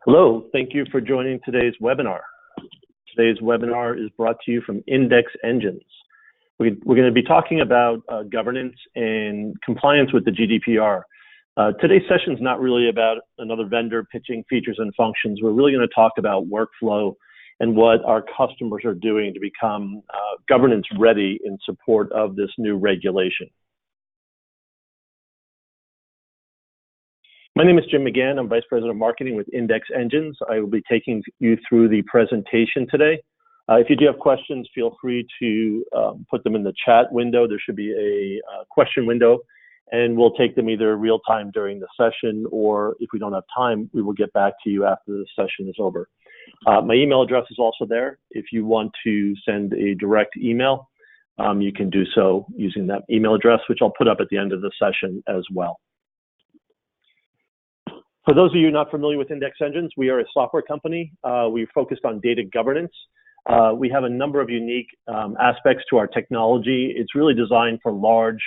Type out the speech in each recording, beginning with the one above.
Hello, thank you for joining today's webinar. Today's webinar is brought to you from Index Engines. We're going to be talking about governance and compliance with the GDPR. Today's session is not really about another vendor pitching features and functions. We're really going to talk about workflow and what our customers are doing to become governance ready in support of this new regulation. My name is Jim McGann. I'm Vice President of Marketing with Index Engines. I will be taking you through the presentation today. If you do have questions, feel free to put them in the chat window. There should be a question window, and we'll take them either real time during the session, or if we don't have time, we will get back to you after the session is over. My email address is also there. If you want to send a direct email, you can do so using that email address, which I'll put up at the end of the session as well. For those of you not familiar with Index Engines, we are a software company. We're focused on data governance. We have a number of unique aspects to our technology. It's really designed for large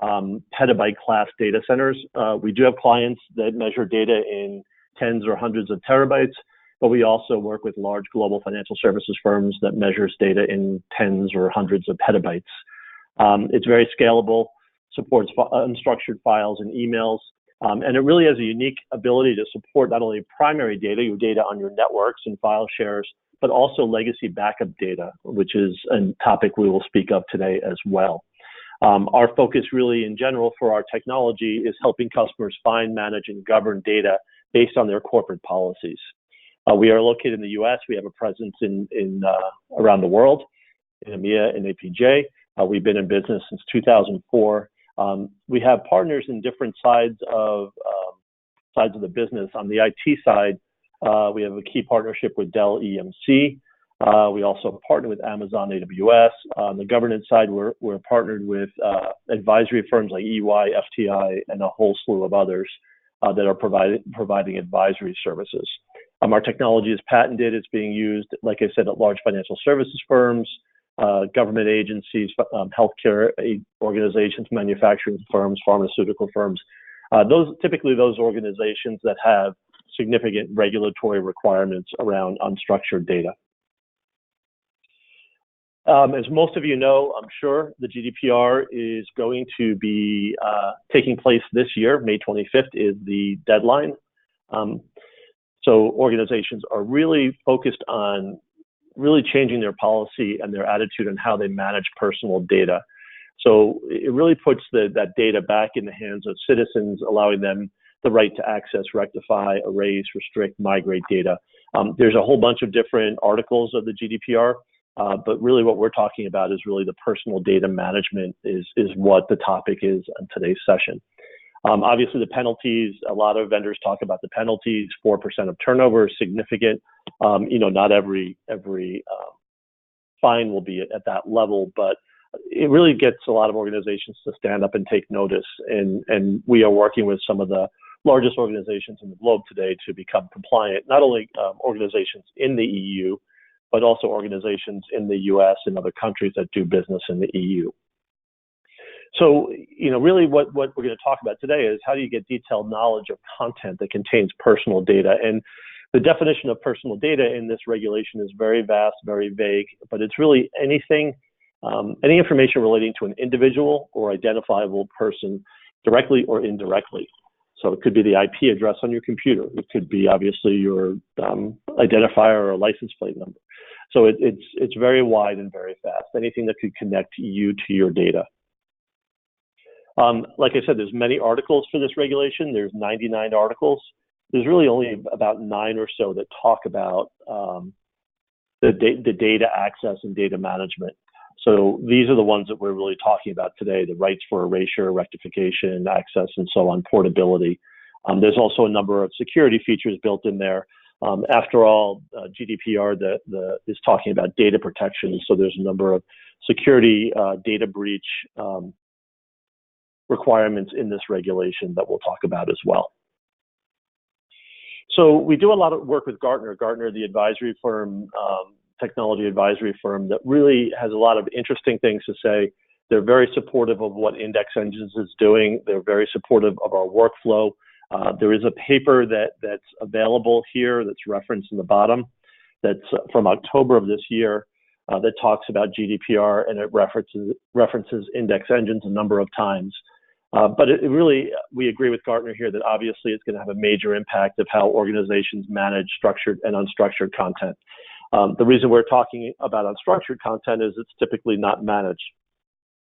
petabyte class data centers. We do have clients that measure data in tens or hundreds of terabytes, but we also work with large global financial services firms that measures data in tens or hundreds of petabytes. It's very scalable, supports unstructured files and emails. And it really has a unique ability to support not only primary data, your data on your networks and file shares, but also legacy backup data, which is a topic we will speak of today as well. Our focus really in general for our technology is helping customers find, manage, and govern data based on their corporate policies. We are located in the US. We have a presence around the world, in EMEA and APJ. We've been in business since 2004. We have partners in different sides of the business. On the IT side, we have a key partnership with Dell EMC. We also partner with Amazon AWS. On the governance side, we're partnered with advisory firms like EY, FTI, and a whole slew of others that are providing advisory services. Our technology is patented. It's being used, like I said, at large financial services firms, government agencies, healthcare organizations, manufacturing firms, pharmaceutical firms. Typically those organizations that have significant regulatory requirements around unstructured data. As most of you know, I'm sure, the GDPR is going to be taking place this year. May 25th is the deadline. So organizations are really focused on really changing their policy and their attitude on how they manage personal data. So it really puts that data back in the hands of citizens, allowing them the right to access, rectify, erase, restrict, migrate data. There's a whole bunch of different articles of the GDPR, but really what we're talking about is really the personal data management is what the topic is on today's session. Obviously, the penalties, a lot of vendors talk about the penalties. 4% of turnover is significant. Not every fine will be at that level, but it really gets a lot of organizations to stand up and take notice. And we are working with some of the largest organizations in the globe today to become compliant, not only organizations in the EU, but also organizations in the US and other countries that do business in the EU. So, really what we're going to talk about today is how do you get detailed knowledge of content that contains personal data? And the definition of personal data in this regulation is very vast, very vague, but it's really anything, any information relating to an individual or identifiable person directly or indirectly. So it could be the IP address on your computer. It could be obviously your identifier or license plate number. So it's very wide and very fast, anything that could connect you to your data. Like I said, there's many articles for this regulation. There's 99 articles. There's really only about 9 or so that talk about the data access and data management. So these are the ones that we're really talking about today, the rights for erasure, rectification, access, and so on, portability. There's also a number of security features built in there. After all, GDPR is talking about data protection. So there's a number of security data breach requirements in this regulation that we'll talk about as well. So we do a lot of work with Gartner. Gartner, the advisory firm, technology advisory firm that really has a lot of interesting things to say. They're very supportive of what Index Engines is doing. They're very supportive of our workflow. There is a paper that's available here that's referenced in the bottom that's from October of this year that talks about GDPR, and it references index engines a number of times. But it really, we agree with Gartner here that obviously it's going to have a major impact of how organizations manage structured and unstructured content. The reason we're talking about unstructured content is it's typically not managed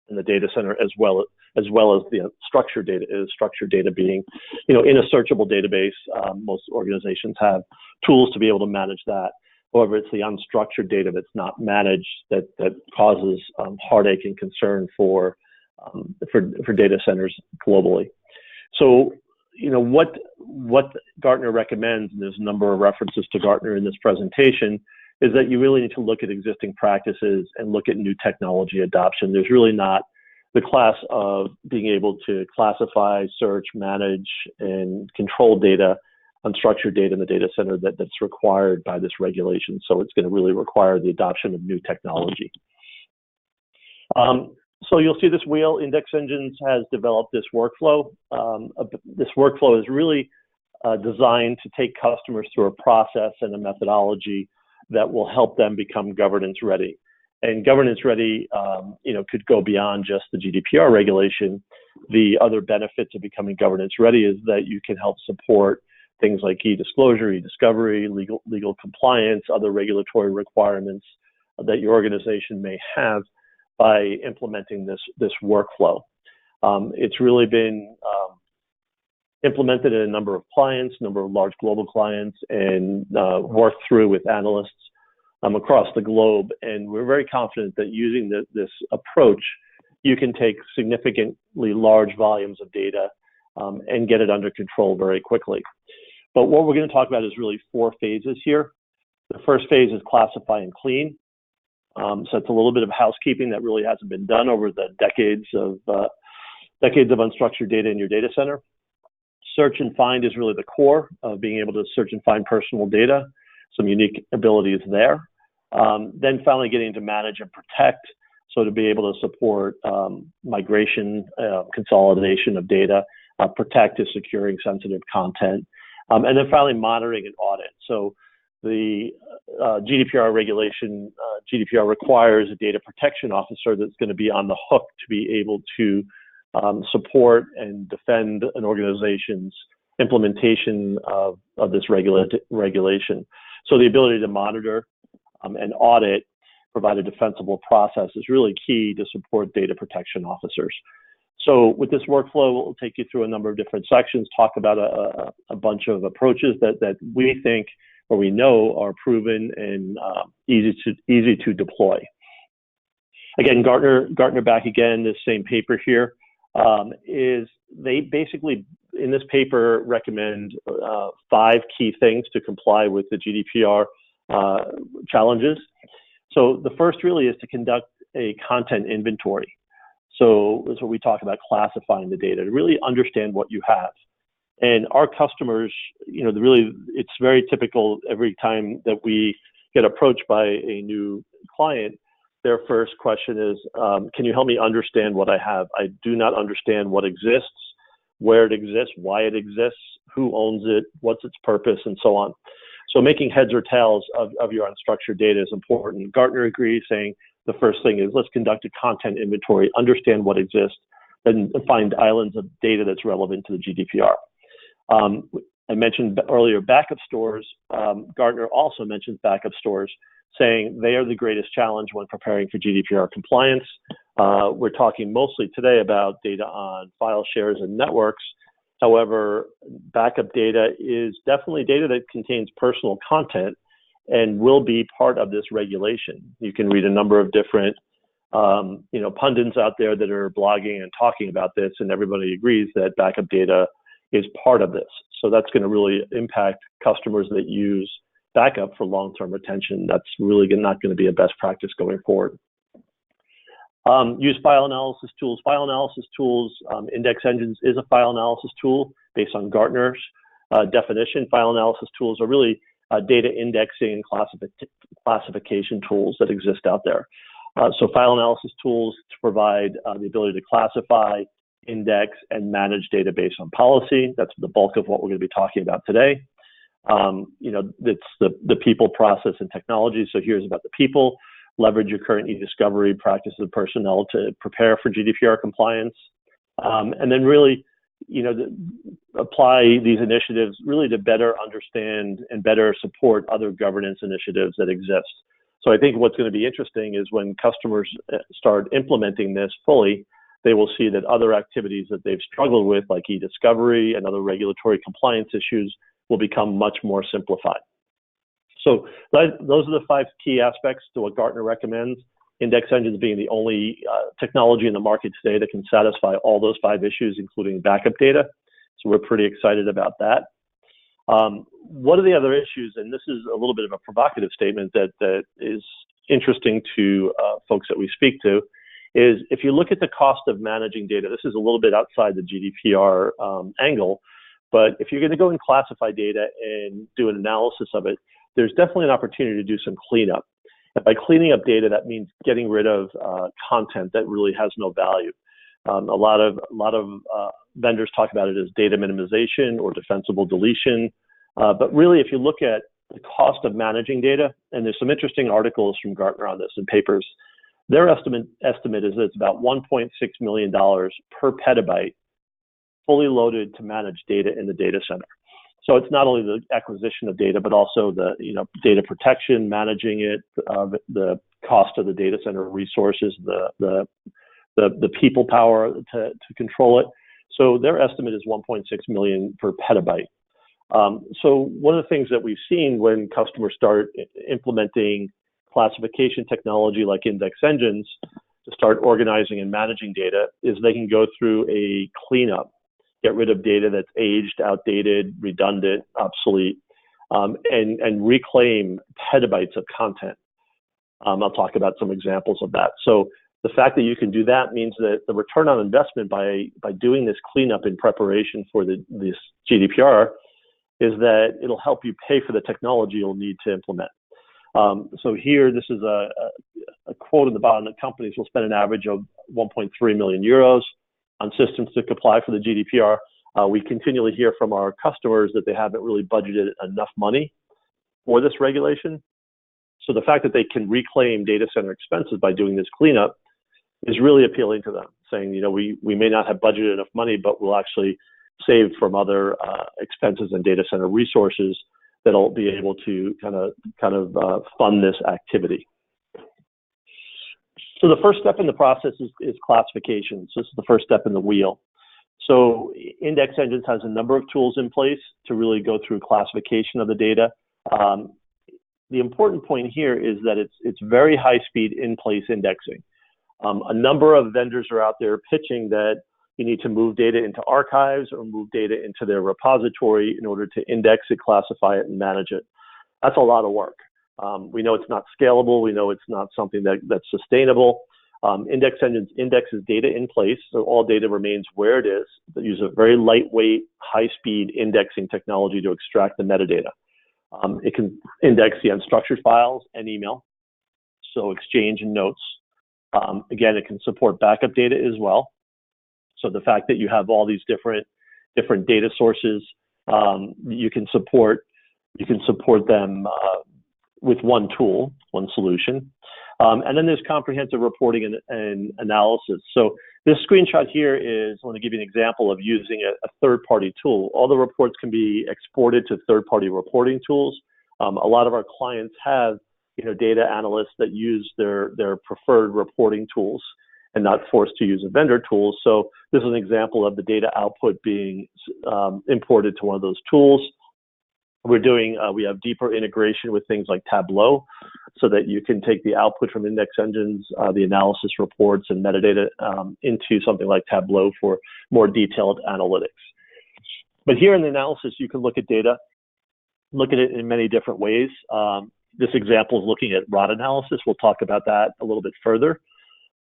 in the data center as well as the structured data is. Structured data being, in a searchable database, most organizations have tools to be able to manage that. However, it's the unstructured data that's not managed that causes heartache and concern for data centers globally. So, what Gartner recommends, and there's a number of references to Gartner in this presentation, is that you really need to look at existing practices and look at new technology adoption. There's really not the class of being able to classify, search, manage, and control data, unstructured data in the data center that's required by this regulation. So it's going to really require the adoption of new technology. So you'll see this wheel. Index Engines has developed this workflow. This workflow is really designed to take customers through a process and a methodology that will help them become governance ready. And governance ready, could go beyond just the GDPR regulation. The other benefits of becoming governance ready is that you can help support things like e-disclosure, e-discovery, legal compliance, other regulatory requirements that your organization may have by implementing this workflow. It's really been implemented in a number of clients, number of large global clients, and worked through with analysts across the globe. And we're very confident that using this approach, you can take significantly large volumes of data and get it under control very quickly. But what we're going to talk about is really 4 phases here. The first phase is classify and clean. So it's a little bit of housekeeping that really hasn't been done over the decades of unstructured data in your data center. Search and find is really the core of being able to search and find personal data, some unique abilities there. Then finally getting to manage and protect, so to be able to support migration, consolidation of data, protect is securing sensitive content, and then finally monitoring and audit. So the GDPR regulation, GDPR requires a data protection officer that's going to be on the hook to be able to support and defend an organization's implementation of this regulation. So the ability to monitor and audit, provide a defensible process is really key to support data protection officers. So with this workflow, we'll take you through a number of different sections, talk about a bunch of approaches that we think or we know are proven and easy to deploy. Again, Gartner back again, this same paper here, is they basically in this paper recommend 5 key things to comply with the GDPR challenges. So the first really is to conduct a content inventory. So that's what we talk about, classifying the data, to really understand what you have. And our customers, really, it's very typical every time that we get approached by a new client, their first question is, can you help me understand what I have? I do not understand what exists, where it exists, why it exists, who owns it, what's its purpose, and so on. So making heads or tails of your unstructured data is important. Gartner agrees, saying the first thing is let's conduct a content inventory, understand what exists, and find islands of data that's relevant to the GDPR. I mentioned earlier backup stores. Gartner also mentions backup stores, saying they are the greatest challenge when preparing for GDPR compliance. We're talking mostly today about data on file shares and networks. However, backup data is definitely data that contains personal content and will be part of this regulation. You can read a number of different pundits out there that are blogging and talking about this, and everybody agrees that backup data is part of this. So that's going to really impact customers that use backup for long-term retention. That's really not going to be a best practice going forward. Use file analysis tools. File analysis tools, Index Engines is a file analysis tool based on Gartner's definition. File analysis tools are really data indexing and classification tools that exist out there. So file analysis tools to provide the ability to classify, index, and manage data based on policy. That's the bulk of what we're going to be talking about today. It's the people, process, and technology. So here's about the people. Leverage your current e-discovery practices and personnel to prepare for GDPR compliance. And then really, apply these initiatives really to better understand and better support other governance initiatives that exist. So I think what's going to be interesting is when customers start implementing this fully, they will see that other activities that they've struggled with, like e-discovery and other regulatory compliance issues, will become much more simplified. So those are the 5 key aspects to what Gartner recommends. Index engines being the only technology in the market today that can satisfy all those 5 issues, including backup data. So we're pretty excited about that. One of the other issues, and this is a little bit of a provocative statement that is interesting to folks that we speak to, is if you look at the cost of managing data, this is a little bit outside the GDPR angle, but if you're going to go and classify data and do an analysis of it, there's definitely an opportunity to do some cleanup. And by cleaning up data, that means getting rid of content that really has no value. A lot of vendors talk about it as data minimization or defensible deletion. But really, if you look at the cost of managing data, and there's some interesting articles from Gartner on this and papers, their estimate is that it's about $1.6 million per petabyte fully loaded to manage data in the data center. So it's not only the acquisition of data, but also the data protection, managing it, the cost of the data center resources, the people power to control it. So their estimate is 1.6 million per petabyte. So one of the things that we've seen when customers start implementing classification technology like index engines to start organizing and managing data is they can go through a cleanup, get rid of data that's aged, outdated, redundant, obsolete, and reclaim petabytes of content. I'll talk about some examples of that. So the fact that you can do that means that the return on investment by doing this cleanup in preparation for this GDPR is that it'll help you pay for the technology you'll need to implement. So here, this is a quote in the bottom that companies will spend an average of 1.3 million euros on systems to comply for the GDPR. We continually hear from our customers that they haven't really budgeted enough money for this regulation. So the fact that they can reclaim data center expenses by doing this cleanup is really appealing to them, saying, we may not have budgeted enough money, but we'll actually save from other expenses and data center resources that'll be able to kind of fund this activity. So the first step in the process is classification. So this is the first step in the wheel. So Index Engines has a number of tools in place to really go through classification of the data. The important point here is that it's very high-speed in-place indexing. A number of vendors are out there pitching that you need to move data into archives or move data into their repository in order to index it, classify it, and manage it. That's a lot of work. We know it's not scalable. We know it's not something that's sustainable. Index Engines indexes data in place, so all data remains where it is. They use a very lightweight, high-speed indexing technology to extract the metadata. It can index the unstructured files and email, so Exchange and Notes. Again, it can support backup data as well. So the fact that you have all these different data sources, you can support them with one tool, one solution. And then there's comprehensive reporting and analysis. So this screenshot here is, I want to give you an example of using a third-party tool. All the reports can be exported to third-party reporting tools. A lot of our clients have data analysts that use their preferred reporting tools and not forced to use a vendor tool. So this is an example of the data output being imported to one of those tools. We have deeper integration with things like Tableau so that you can take the output from Index Engines, the analysis reports and metadata into something like Tableau for more detailed analytics. But here in the analysis, you can look at data, look at it in many different ways. This example is looking at rot analysis. We'll talk about that a little bit further.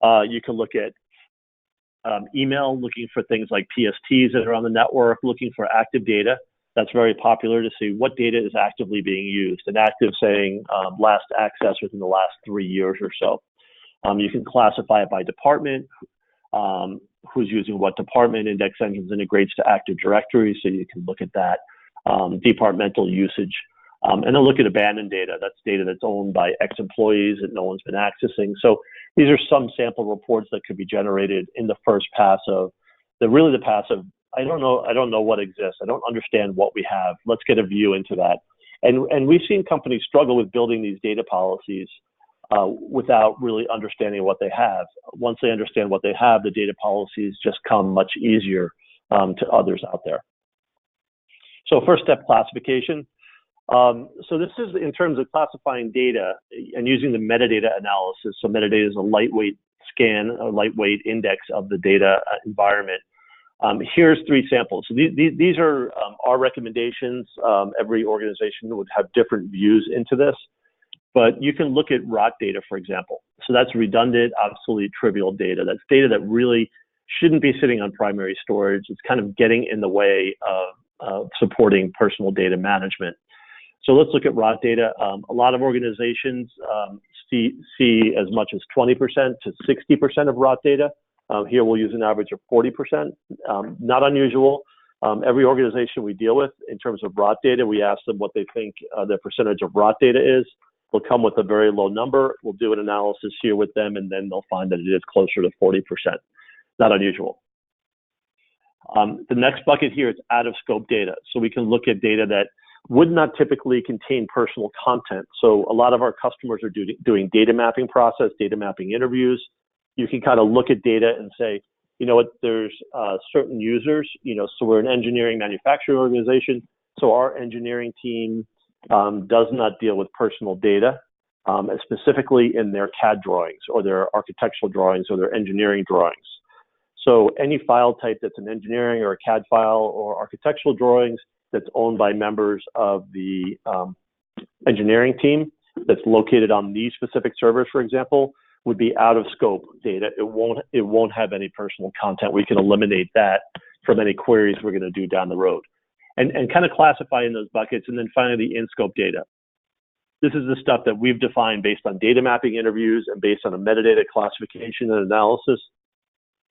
You can look at email, looking for things like PSTs that are on the network, looking for active data. That's very popular to see what data is actively being used. And active saying last access within the last 3 years or so. You can classify it by department. who's using what department. Index Engines integrates to Active Directory, so you can look at that. Departmental usage. And then look at abandoned data. That's data that's owned by ex-employees that no one's been accessing. So these are some sample reports that could be generated in the first pass of the pass of, I don't know what exists. I don't understand what we have. Let's get a view into that. And we've seen companies struggle with building these data policies without really understanding what they have. Once they understand what they have, the data policies just come much easier to others out there. So first step, classification. So this is in terms of classifying data and using the metadata analysis. So metadata is a lightweight scan, a lightweight index of the data environment. Here's 3 samples. So these are our recommendations. Every organization would have different views into this, but you can look at rot data, for example. So that's redundant, obsolete, trivial data. That's data that really shouldn't be sitting on primary storage. It's kind of getting in the way of supporting personal data management. So let's look at rot data. A lot of organizations see as much as 20% to 60% of rot data. Here we'll use an average of 40%. Not unusual. Every organization we deal with in terms of rot data, we ask them what they think the percentage of rot data is. They'll come with a very low number. We'll do an analysis here with them, and then they'll find that it is closer to 40%. Not unusual. The next bucket here is out of scope data. So we can look at data that would not typically contain personal content. So a lot of our customers are doing data mapping process, data mapping interviews. You can kind of look at data and say, you know what, there's certain users, so we're an engineering manufacturing organization. So our engineering team does not deal with personal data, specifically in their CAD drawings or their architectural drawings or their engineering drawings. So any file type that's an engineering or a CAD file or architectural drawings that's owned by members of the engineering team that's located on these specific servers, for example, would be out of scope data. It won't have any personal content. We can eliminate that from any queries we're going to do down the road. And kind of classify in those buckets. And then finally, the in-scope data. This is the stuff that we've defined based on data mapping interviews and based on a metadata classification and analysis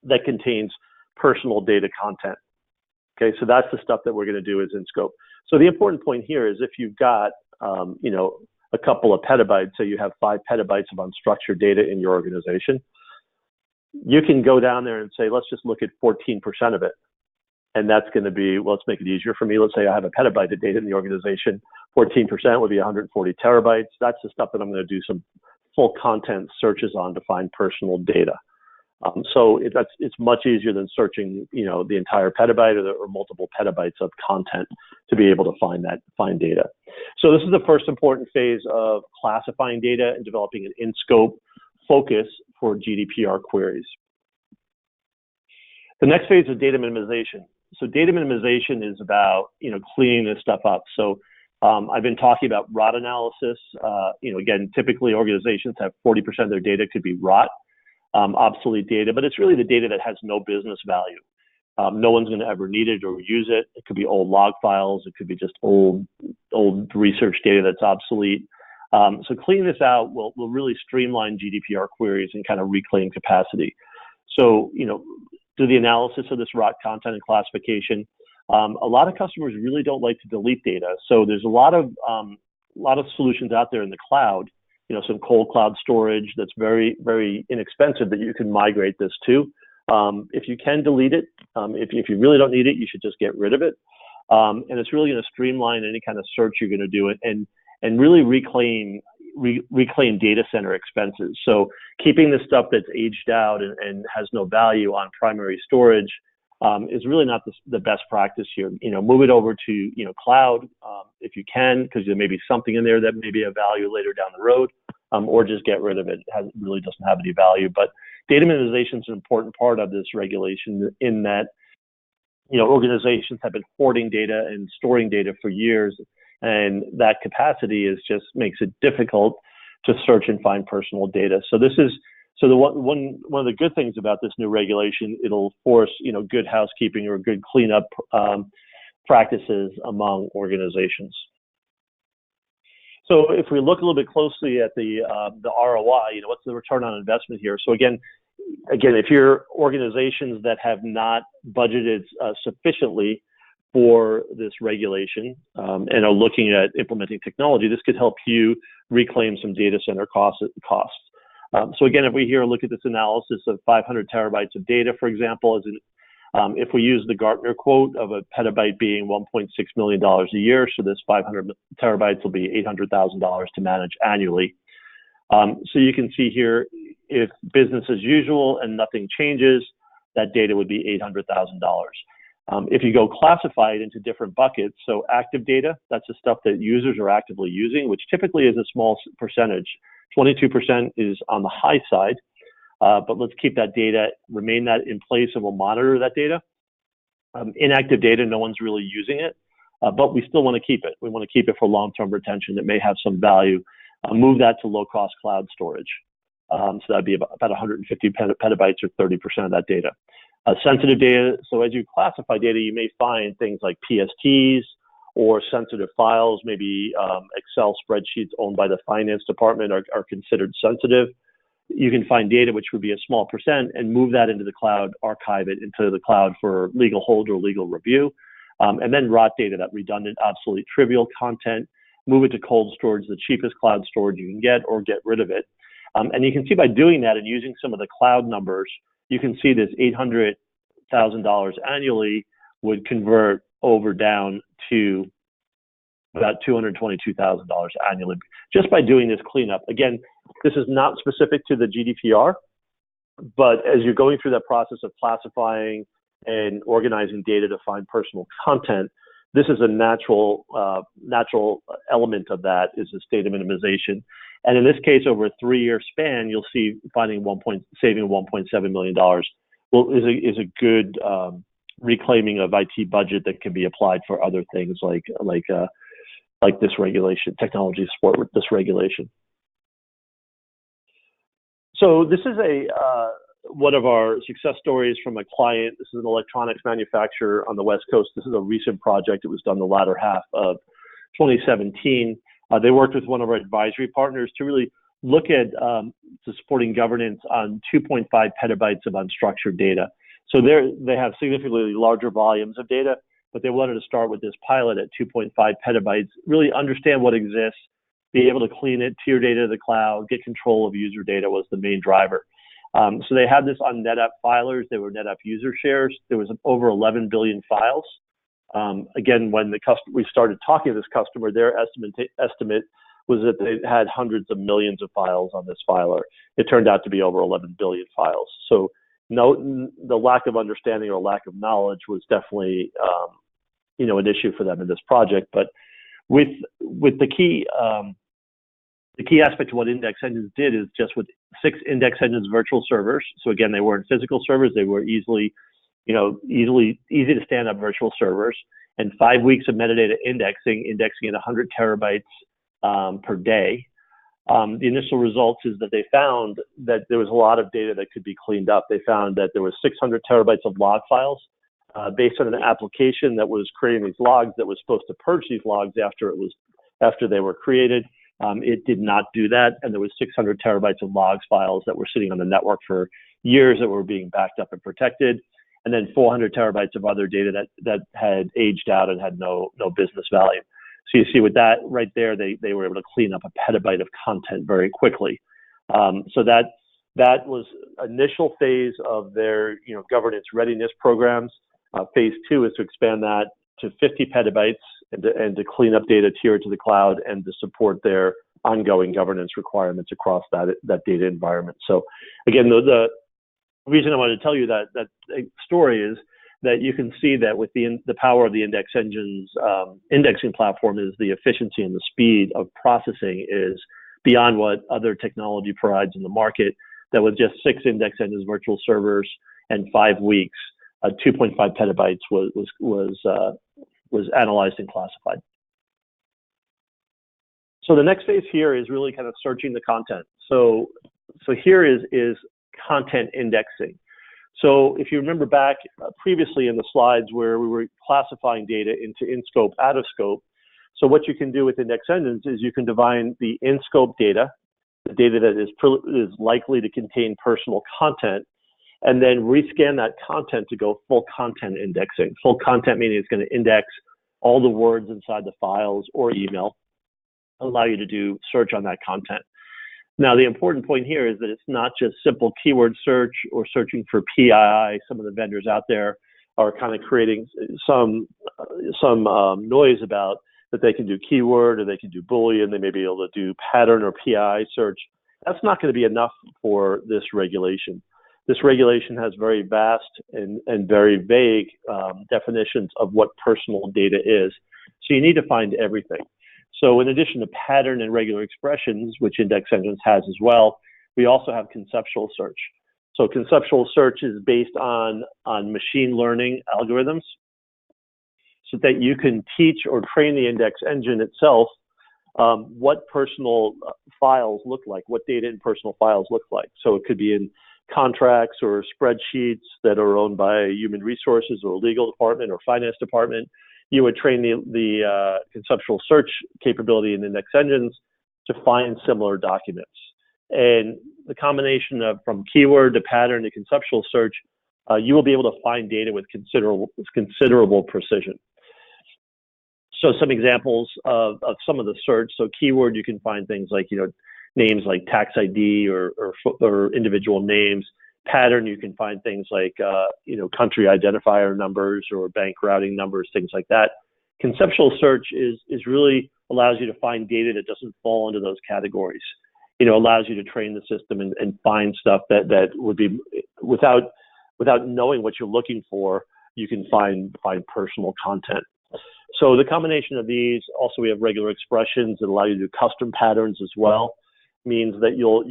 that contains personal data content. Okay, so that's the stuff that we're going to do is in scope. So the important point here is if you've got, a couple of petabytes, so you have 5 petabytes of unstructured data in your organization, you can go down there and say, let's just look at 14% of it. And that's going to be, well, let's make it easier for me. Let's say I have a petabyte of data in the organization. 14% would be 140 terabytes. That's the stuff that I'm going to do some full content searches on to find personal data. So it's much easier than searching, the entire petabyte or multiple petabytes of content to be able to find data. So this is the first important phase of classifying data and developing an in-scope focus for GDPR queries. The next phase is data minimization. So data minimization is about, cleaning this stuff up. So I've been talking about rot analysis. Again, typically organizations have 40% of their data could be rot. Obsolete data, but it's really the data that has no business value. No one's going to ever need it or use it. It could be old log files. It could be just old research data that's obsolete. So cleaning this out will really streamline GDPR queries and kind of reclaim capacity. So, do the analysis of this rot content and classification. A lot of customers really don't like to delete data. So there's a lot of solutions out there in the cloud, some cold cloud storage that's very, very inexpensive that you can migrate this to. If you can delete it, if you really don't need it, you should just get rid of it. And it's really going to streamline any kind of search you're going to do and really reclaim data center expenses. So keeping the stuff that's aged out and has no value on primary storage is really not the best practice here. Move it over to cloud if you can, because there may be something in there that may be of value later down the road, or just get rid of it. It really doesn't have any value. But data minimization is an important part of this regulation in that organizations have been hoarding data and storing data for years, and that capacity just makes it difficult to search and find personal data. So one of the good things about this new regulation, it'll force good housekeeping or good cleanup practices among organizations. So if we look a little bit closely at the ROI, what's the return on investment here? So again, again, if you're organizations that have not budgeted sufficiently for this regulation and are looking at implementing technology, this could help you reclaim some data center costs. So again, if we here look at this analysis of 500 terabytes of data, for example, if we use the Gartner quote of a petabyte being $1.6 million a year, so this 500 terabytes will be $800,000 to manage annually. So you can see here, if business as usual and nothing changes, that data would be $800,000. If you go classify it into different buckets, so active data, that's the stuff that users are actively using, which typically is a small percentage. 22% is on the high side, but let's keep that data, remain that in place, and we'll monitor that data. Inactive data, no one's really using it, but we still want to keep it. We want to keep it for long-term retention. It may have some value. Move that to low-cost cloud storage. So that'd be about 150 petabytes or 30% of that data. Sensitive data, so as you classify data, you may find things like PSTs or sensitive files, maybe Excel spreadsheets owned by the finance department are considered sensitive. You can find data, which would be a small percent, and move that into the cloud, archive it into the cloud for legal hold or legal review. And then rot data, that redundant, obsolete, trivial content, move it to cold storage, the cheapest cloud storage you can get, or get rid of it. And you can see by doing that and using some of the cloud numbers, you can see this $800,000 annually would convert over down to about $222,000 annually, just by doing this cleanup. Again, this is not specific to the GDPR, but as you're going through that process of classifying and organizing data to find personal content, this is a natural element of that, is this data minimization. And in this case, over a 3-year span, you'll see saving $1.7 million is a good reclaiming of IT budget that can be applied for other things like this regulation, technology support with this regulation. So this is one of our success stories from a client. This is an electronics manufacturer on the West Coast. This is a recent project. It was done the latter half of 2017. They worked with one of our advisory partners to really look at supporting governance on 2.5 petabytes of unstructured data. So they have significantly larger volumes of data, but they wanted to start with this pilot at 2.5 petabytes, really understand what exists, be able to clean it, tier data to the cloud, get control of user data was the main driver. So they had this on NetApp filers. They were NetApp user shares. There was over 11 billion files. Again, when we started talking to this customer, their estimate was that they had hundreds of millions of files on this filer. It turned out to be over 11 billion files. So the lack of understanding or lack of knowledge was definitely an issue for them in this project. But with the key aspect of what Index Engines did is just with 6 Index Engines virtual servers. So again, they weren't physical servers. They were easy to stand up virtual servers, and 5 weeks of metadata indexing at 100 terabytes per day. The initial results is that they found that there was a lot of data that could be cleaned up. They found that there was 600 terabytes of log files based on an application that was creating these logs that was supposed to purge these logs after they were created. It did not do that, and there was 600 terabytes of logs files that were sitting on the network for years that were being backed up and protected, and then 400 terabytes of other data that had aged out and had no business value. So you see with that right there, they were able to clean up a petabyte of content very quickly. So that was initial phase of their governance readiness programs. Phase 2 is to expand that to 50 petabytes and to clean up data, tier it to the cloud, and to support their ongoing governance requirements across that data environment. So again, the reason I wanted to tell you that story is that you can see that with the power of the Index Engine's indexing platform is the efficiency and the speed of processing is beyond what other technology provides in the market. That with just 6 Index Engines virtual servers and 5 weeks, 2.5 petabytes was analyzed and classified. So the next phase here is really kind of searching the content. So here is content indexing. So if you remember back previously in the slides where we were classifying data into in-scope, out-of-scope, so what you can do with Index Engines is you can define the in-scope data the data that is likely to contain personal content, and then rescan that content to go full content indexing. Full content meaning it's going to index all the words inside the files or email, allow you to do search on that content. Now, the important point here is that it's not just simple keyword search or searching for PII. Some of the vendors out there are kind of creating some noise about that they can do keyword or they can do Boolean. They may be able to do pattern or PII search. That's not going to be enough for this regulation. This regulation has very vast and very vague definitions of what personal data is. So you need to find everything. So in addition to pattern and regular expressions, which Index Engines has as well, we also have conceptual search. So conceptual search is based on machine learning algorithms so that you can teach or train the Index Engine itself what personal files look like, what data in personal files look like. So it could be in contracts or spreadsheets that are owned by human resources or legal department or finance department. You would train the conceptual search capability in Index Engines to find similar documents. And the combination of from keyword to pattern to conceptual search, you will be able to find data with considerable precision. So some examples of some of the search. So keyword, you can find things like, names like tax ID or individual names. Pattern, you can find things like, country identifier numbers or bank routing numbers, things like that. Conceptual search is really allows you to find data that doesn't fall into those categories. Allows you to train the system and find stuff that would be without knowing what you're looking for, you can find personal content. So the combination of these, also we have regular expressions that allow you to do custom patterns as well, means that you'll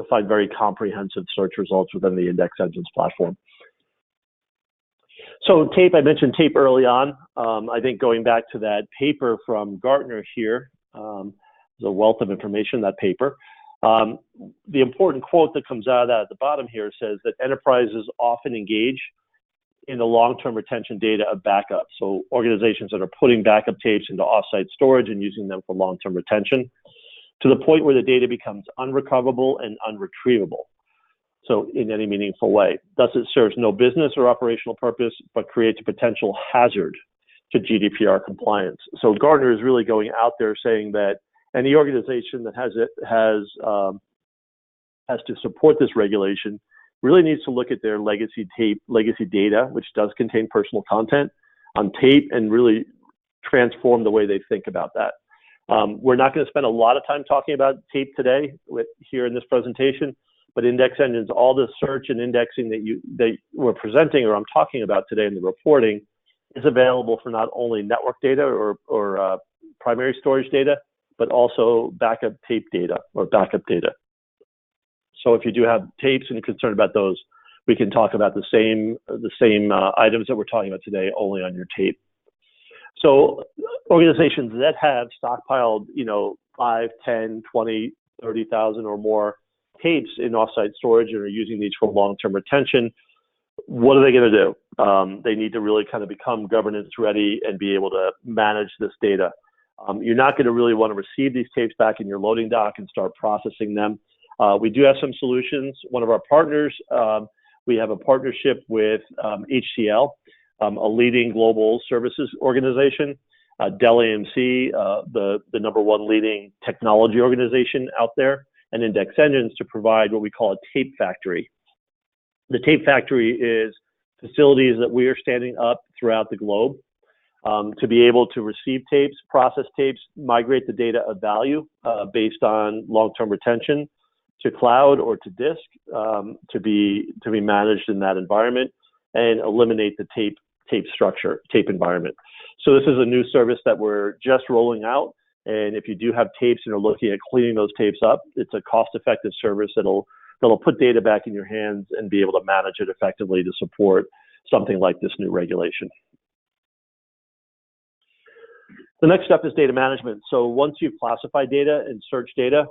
find very comprehensive search results within the Index Engines platform. So tape, I mentioned tape early on. I think going back to that paper from Gartner here, there's a wealth of information, that paper. The important quote that comes out of that at the bottom here says that enterprises often engage in the long-term retention data of backup. So organizations that are putting backup tapes into offsite storage and using them for long-term retention to the point where the data becomes unrecoverable and unretrievable. So in any meaningful way. Thus, it serves no business or operational purpose, but creates a potential hazard to GDPR compliance. So Gartner is really going out there saying that any organization that has to support this regulation really needs to look at their legacy data, which does contain personal content on tape, and really transform the way they think about that. We're not going to spend a lot of time talking about tape today here in this presentation, but Index Engines, all the search and indexing that we're presenting or I'm talking about today in the reporting is available for not only network data or primary storage data, but also backup tape data or backup data. So if you do have tapes and you're concerned about those, we can talk about the same items that we're talking about today only on your tape. So organizations that have stockpiled, 5, 10, 20, 30,000 or more tapes in offsite storage and are using these for long-term retention, what are they going to do? They need to really kind of become governance ready and be able to manage this data. You're not going to really want to receive these tapes back in your loading dock and start processing them. We do have some solutions. One of our partners, we have a partnership with HCL, a leading global services organization, Dell EMC, the #1 leading technology organization out there, and Index Engines to provide what we call a tape factory. The tape factory is facilities that we are standing up throughout the globe to be able to receive tapes, process tapes, migrate the data of value based on long-term retention to cloud or to disk to be managed in that environment, and eliminate the tape structure, tape environment. So this is a new service that we're just rolling out. And if you do have tapes and are looking at cleaning those tapes up, it's a cost-effective service that'll put data back in your hands and be able to manage it effectively to support something like this new regulation. The next step is data management. So once you've classified data and search data,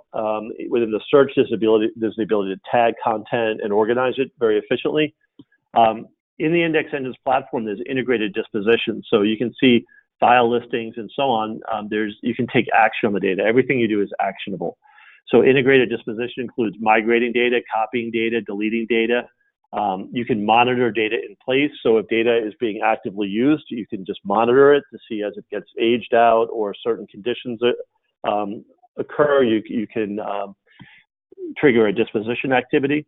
within the search, there's the ability to tag content and organize it very efficiently. In the Index Engines platform, there's integrated disposition. So you can see file listings and so on. You can take action on the data. Everything you do is actionable. So integrated disposition includes migrating data, copying data, deleting data. You can monitor data in place. So if data is being actively used, you can just monitor it to see as it gets aged out or certain conditions occur. You can trigger a disposition activity.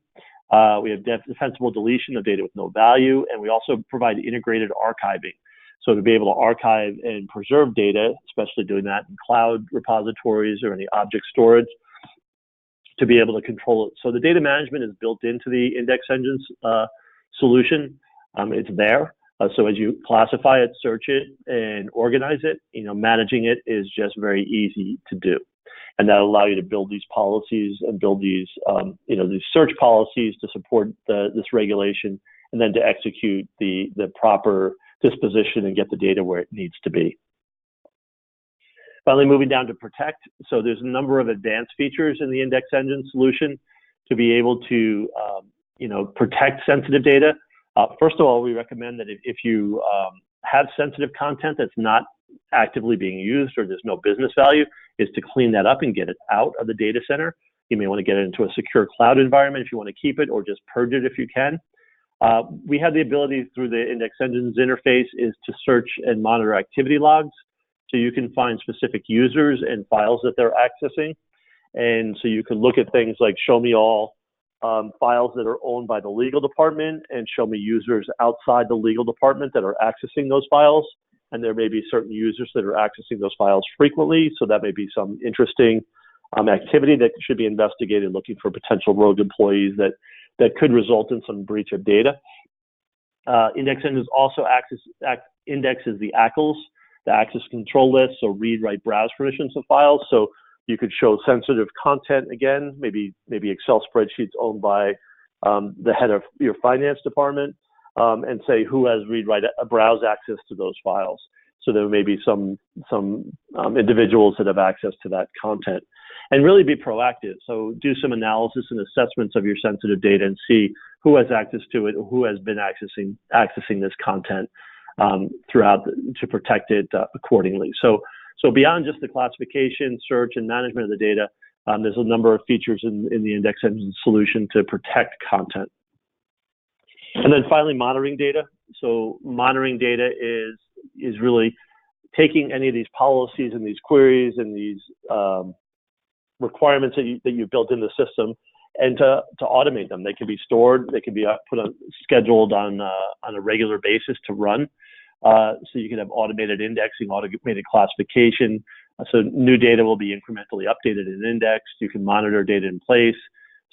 We have defensible deletion of data with no value, and we also provide integrated archiving. So to be able to archive and preserve data, especially doing that in cloud repositories or any object storage, to be able to control it. So the data management is built into the index engines solution. It's there. So as you classify it, search it, and organize it, managing it is just very easy to do. And that'll allow you to build these policies and build these, these search policies to support this regulation, and then to execute the proper disposition and get the data where it needs to be. Finally, moving down to protect. So there's a number of advanced features in the index engine solution to be able to, protect sensitive data. First of all, we recommend that if you have sensitive content that's not actively being used or there's no business value, is to clean that up and get it out of the data center. You may want to get it into a secure cloud environment if you want to keep it, or just purge it if you can. We have the ability through the index engines interface is to search and monitor activity logs. So you can find specific users and files that they're accessing. And so you can look at things like show me all files that are owned by the legal department, and show me users outside the legal department that are accessing those files. And there may be certain users that are accessing those files frequently. So that may be some interesting activity that should be investigated, looking for potential rogue employees that could result in some breach of data. Index engines also indexes the ACLs, the access control list, so read, write, browse permissions of files. So you could show sensitive content again, maybe Excel spreadsheets owned by the head of your finance department, and say who has read, write, browse access to those files. So there may be some individuals that have access to that content, and really be proactive. So do some analysis and assessments of your sensitive data and see who has access to it, or who has been accessing this content throughout to protect it accordingly. So beyond just the classification, search, and management of the data, there's a number of features in the index engine solution to protect content. And then finally, monitoring data. So monitoring data is really taking any of these policies and these queries and these requirements that you built in the system, and to automate them. They can be stored, they can be scheduled on a regular basis to run. So you can have automated indexing, automated classification. So new data will be incrementally updated and indexed. You can monitor data in place.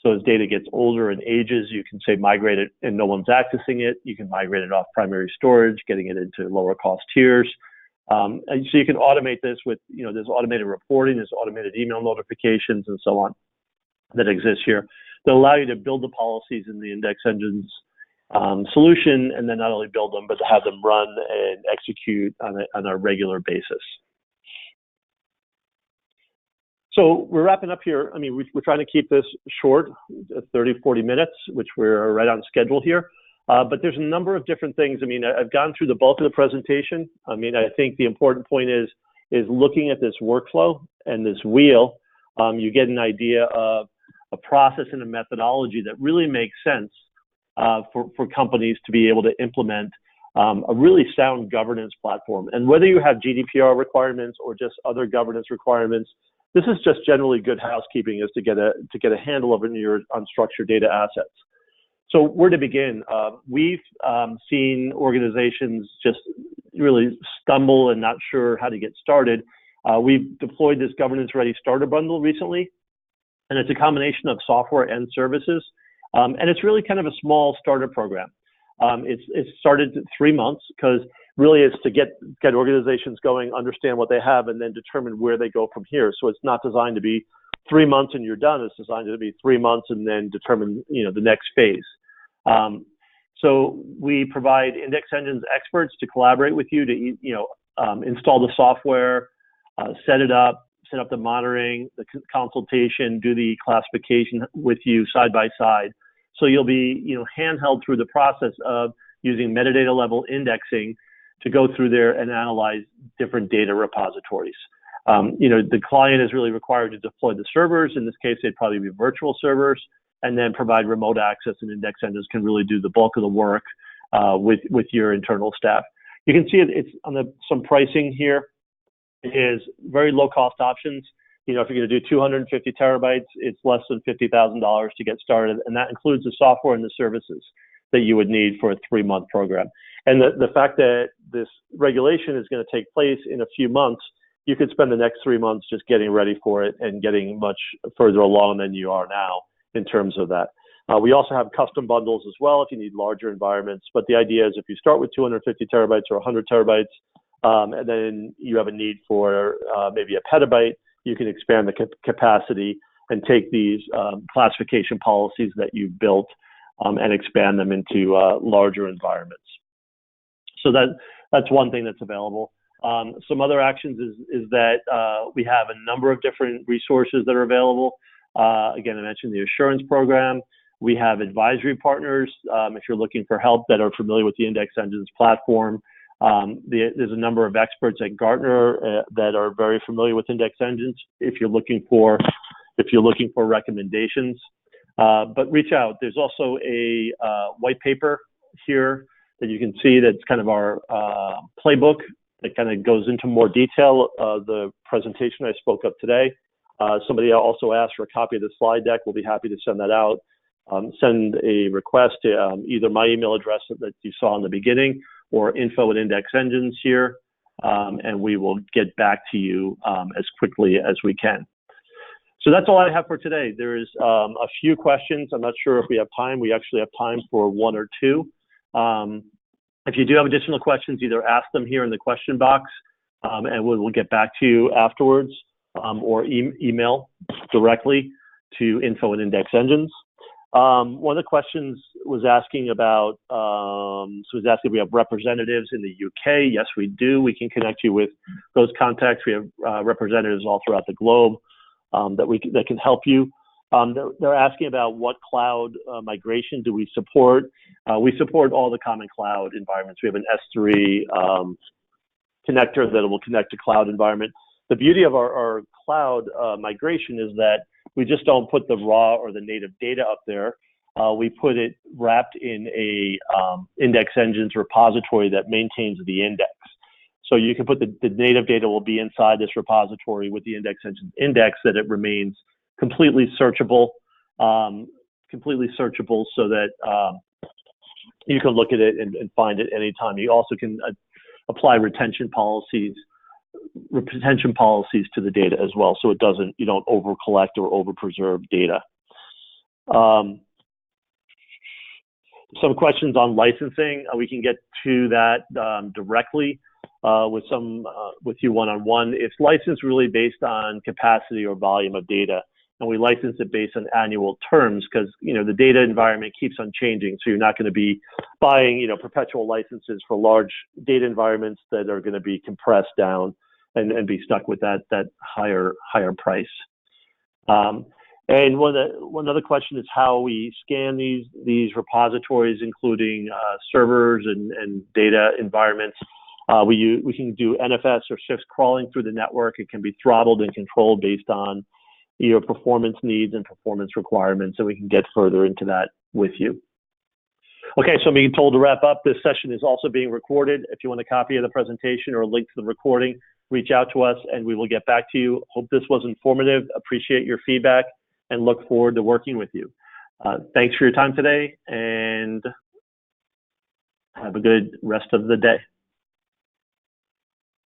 So as data gets older and ages, you can say migrate it and no one's accessing it. You can migrate it off primary storage, getting it into lower cost tiers. And so you can automate this with, there's automated reporting, there's automated email notifications, and so on that exist here. That allow you to build the policies in the index engines solution, and then not only build them, but to have them run and execute on a regular basis. So we're wrapping up here. I mean, we're trying to keep this short, 30, 40 minutes, which we're right on schedule here. But there's a number of different things. I mean, I've gone through the bulk of the presentation. I mean, I think the important point is looking at this workflow and this wheel, you get an idea of a process and a methodology that really makes sense for companies to be able to implement a really sound governance platform. And whether you have GDPR requirements or just other governance requirements, this is just generally good housekeeping, is to get a handle of your unstructured data assets. So where to begin? We've seen organizations just really stumble and not sure how to get started. We've deployed this governance ready starter bundle recently, and it's a combination of software and services. And it's really kind of a small starter program. It's started 3 months, because really it's to get organizations going, understand what they have, and then determine where they go from here. So it's not designed to be 3 months and you're done. It's designed to be 3 months and then determine the next phase. So we provide index engines experts to collaborate with you to install the software, set up the monitoring, the consultation, do the classification with you side by side. So you'll be handheld through the process of using metadata level indexing to go through there and analyze different data repositories. The client is really required to deploy the servers. In this case, they'd probably be virtual servers, and then provide remote access, and index engines can really do the bulk of the work with your internal staff. You can see it's on some pricing here is very low cost options. If you're going to do 250 terabytes, it's less than $50,000 to get started, and that includes the software and the services that you would need for a 3-month program. And the fact that this regulation is going to take place in a few months, you could spend the next 3 months just getting ready for it and getting much further along than you are now in terms of that. We also have custom bundles as well if you need larger environments. But the idea is if you start with 250 terabytes or 100 terabytes, and then you have a need for maybe a petabyte, you can expand the capacity and take these classification policies that you've built and expand them into larger environments. So that's one thing that's available. Some other actions is that we have a number of different resources that are available. Again, I mentioned the assurance program. We have advisory partners, if you're looking for help, that are familiar with the Index Engines platform. There's a number of experts at Gartner that are very familiar with Index Engines if you're looking for recommendations. But reach out. There's also a white paper here that you can see that's kind of our playbook that kind of goes into more detail of the presentation I spoke of today. Somebody also asked for a copy of the slide deck. We'll be happy to send that out. Send a request to either my email address that you saw in the beginning or info@Index Engines here, and we will get back to you as quickly as we can. So that's all I have for today. There's a few questions. I'm not sure if we have time. We actually have time for one or two. If you do have additional questions, either ask them here in the question box, and we'll get back to you afterwards, or email directly to info@Index Engines. One of the questions was asking about, if we have representatives in the UK. Yes, we do. We can connect you with those contacts. We have representatives all throughout the globe that can help you. They're asking about what cloud migration do we support. We support all the common cloud environments. We have an S3 connector that will connect to cloud environment. The beauty of our cloud migration is that we just don't put the raw or the native data up there. We put it wrapped in a Index Engines repository that maintains the index. So you can put the native data will be inside this repository with the Index Engines index, that it remains completely searchable so that you can look at it and find it anytime. You also can apply retention policies to the data as well, so you don't over collect or over preserve data. Some questions on licensing. We can get to that directly with you one-on-one. It's licensed really based on capacity or volume of data, and we license it based on annual terms because the data environment keeps on changing. So you're not going to be buying perpetual licenses for large data environments that are going to be compressed down and be stuck with that higher price. And one other question is how we scan these repositories, including servers and data environments. We can do NFS or SIFS crawling through the network. It can be throttled and controlled based on your performance needs and performance requirements, and we can get further into that with you. Okay, so I'm being told to wrap up. This session is also being recorded. If you want a copy of the presentation or a link to the recording, reach out to us and we will get back to you. Hope this was informative. Appreciate your feedback and look forward to working with you. Thanks for your time today and have a good rest of the day.